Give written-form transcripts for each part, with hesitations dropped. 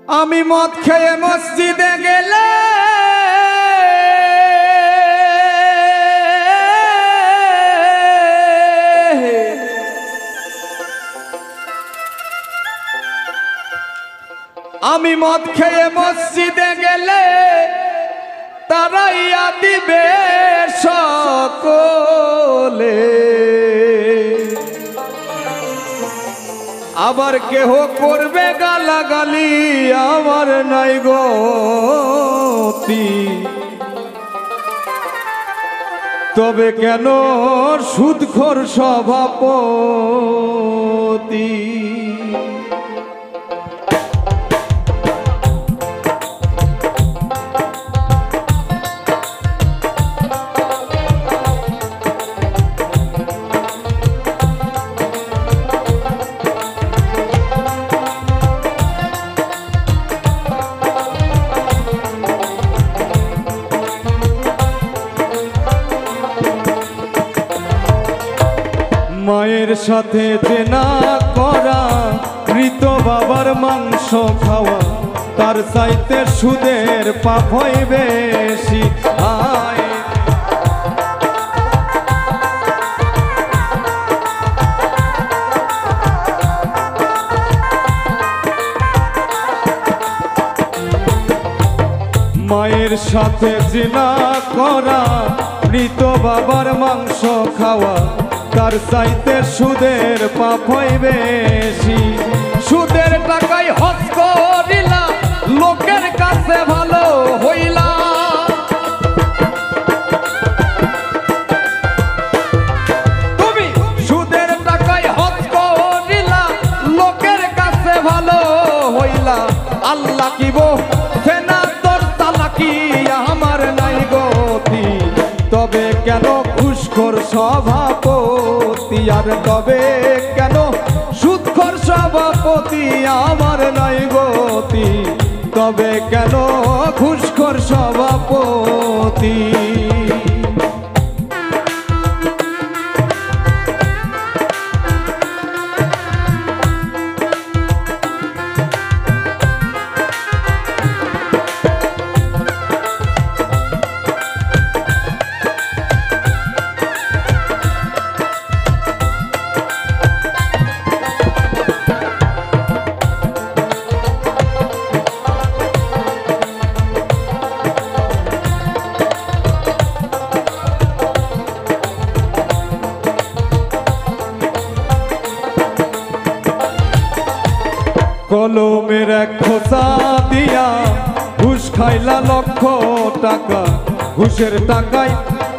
আমি মদ খেয়ে মসজিদে গেলে আমি মদ খেয়ে মসজিদে গেলে তারাইয়া দিবে সকলে আবার কেহ করবে গালাগালি আমার নাই গতি তবে কেন সুদখোর সভাপতি মায়ের সাথে জেনা করা মৃত বাবার মাংস খাওয়া তার চাইতে সুদের পাপ হয় বেশি আয় মায়ের সাথে জেনা করা মৃত বাবার মাংস খাওয়া তার চাইতে সুদের পাপ হয় বেশি সুদের টাকায় হজ করিলা লোকের কাছে ভালো হইলা তুমি সুদের টাকায় হজ করিলা লোকের কাছে ভালো হইলা আল্লাহ কি সেনা তোর চালাকি আমার নাই গতি তবে কেন ঘুষখোর সভাপতি আর তবে কেন সুদখোর সভাপতি আমার নাই গতি তবে কেন ঘুষখোর সভাপতি কলমের এক খোসা দিয়া ঘুষ খাইলা লক্ষ টাকা ঘুষের টাকায়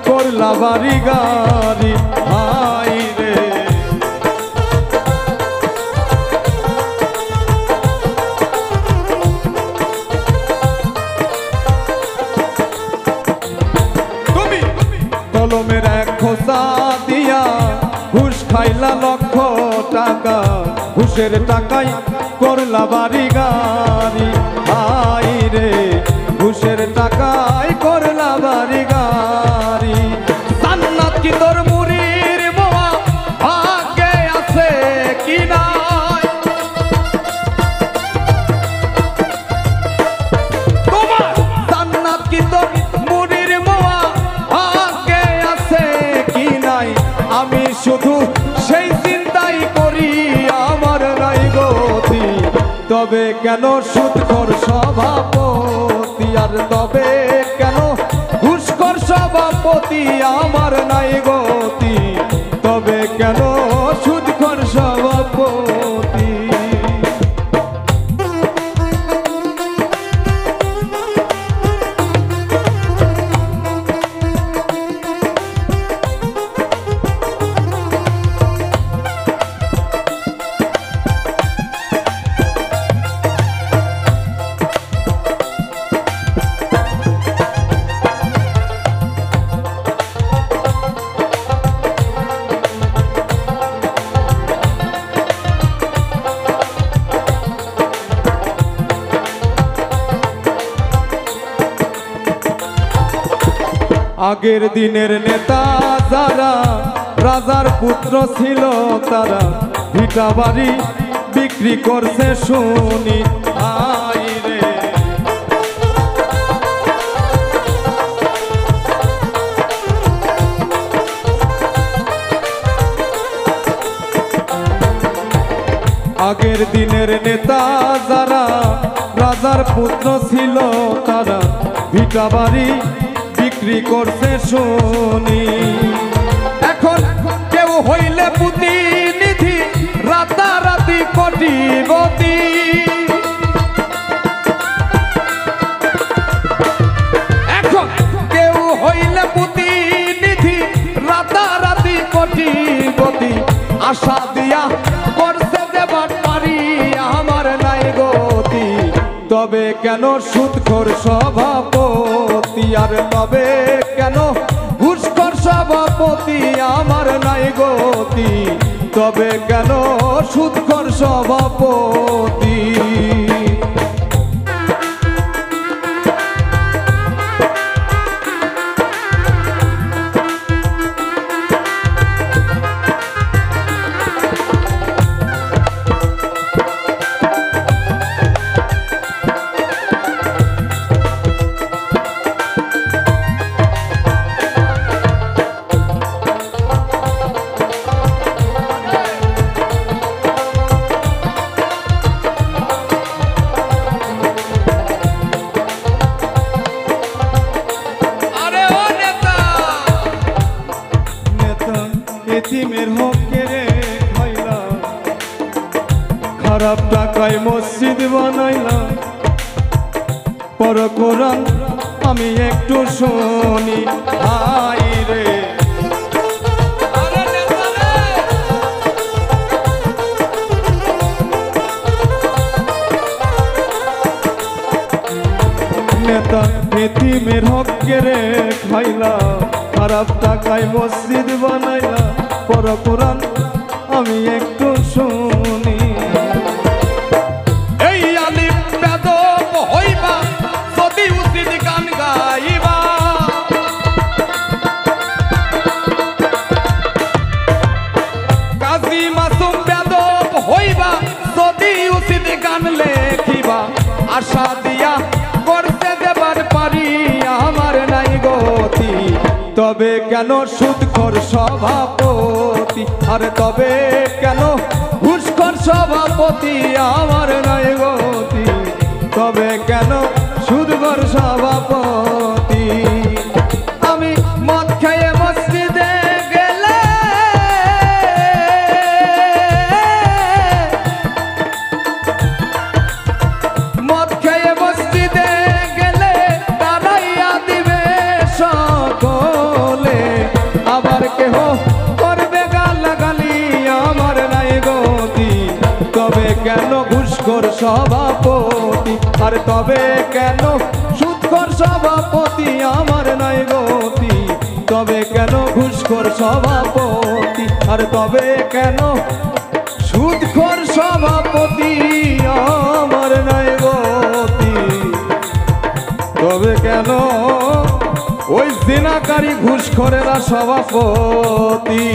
করলা বাড়ি গাড়ি হাই রে তুমি কলমের এক খোসা দিয়া ঘুষ খাইলা লক্ষ টাকা ঘুষের টাকায় করলা বাড়ি গাড়ি হাই রে ঘুষের টাকায় করলা বাড়ি গাড়ি জান্নাত কি তোর মুরির মোয়া ভাগ্যে আছে কি নাই তোমার জান্নাত কি তোর মুরির মোয়া ভাগ্যে আছে কি নাই আমি শুধু সেই চিন্তাই করি আমার নাই গতি তবে কেন সুদখোর সভাপতি আর তবে কেন ঘুষখোর সভাপতি আমার নাই গতি তবে কেন সুদখোর সভাপতি আগের দিনের নেতা যারা রাজার পুত্র ছিল তারা ভিটা বাড়ি বিক্রি করছে শুনি। হকের নেতা যারা রাজার পুত্র ছিল তারা ভিটা বাড়ি বিক্রি করছে শুনি। এখন কেউ হইলে প্রতিনিধি রাতারাতি কোটিপতি। এখন কেউ হইলে প্রতিনিধি রাতারাতি কোটিপতি। আশা দিয়া করছে দেবার পারি আমার নাই গতি। তবে কেন সুদখোর সভাপতি, আর তবে কেন ঘুষখোর সভাপতি আমার নাই গতি। তবে কেন সুদখোর সভাপতি। এতিমের হকের খাইলা, খারাপ টাকায় মসজিদ বানাইলা। পর কোরআন আমি একটু শুনি হাই রে। নেতা এতিমের হকের খাইলা, খারাপ টাকায় মসজিদ বানাইলা। পর কোরআন আমি একটু শুনি। এই আলিম বেদব হইবা যদি উচিত গান গাইবা। কাজী মাসুম বেদব হইবা যদি উচিত গান লেখিবা। আশা দিয়া করতে দেবার পারি আমার নাই গতি। তবে কেন সুদখোর সভাপতি, আর তবে কেন ঘুষখোর সভাপতি আমার নাই গতি। তবে কেন সুদখোর সভাপতি। আমি মদ খেয়ে মসজিদে গেলে, মদ খেয়ে মসজিদে গেলে তারাইয়া দিবে সকলে। আবার কেহ করবে গালাগালি আমার নাই গতি। তবে কেন ঘুষখোর সভাপতি, আর তবে কেন সুদখোর সভাপতি আমার নাই গতি। তবে কেন ঘুষখোর সভাপতি, আর তবে কেন সুদখোর সভাপতি আমার নাই গতি। তবে কেন ওই জিনাকারী ঘুষখোরেরা সভাপতি।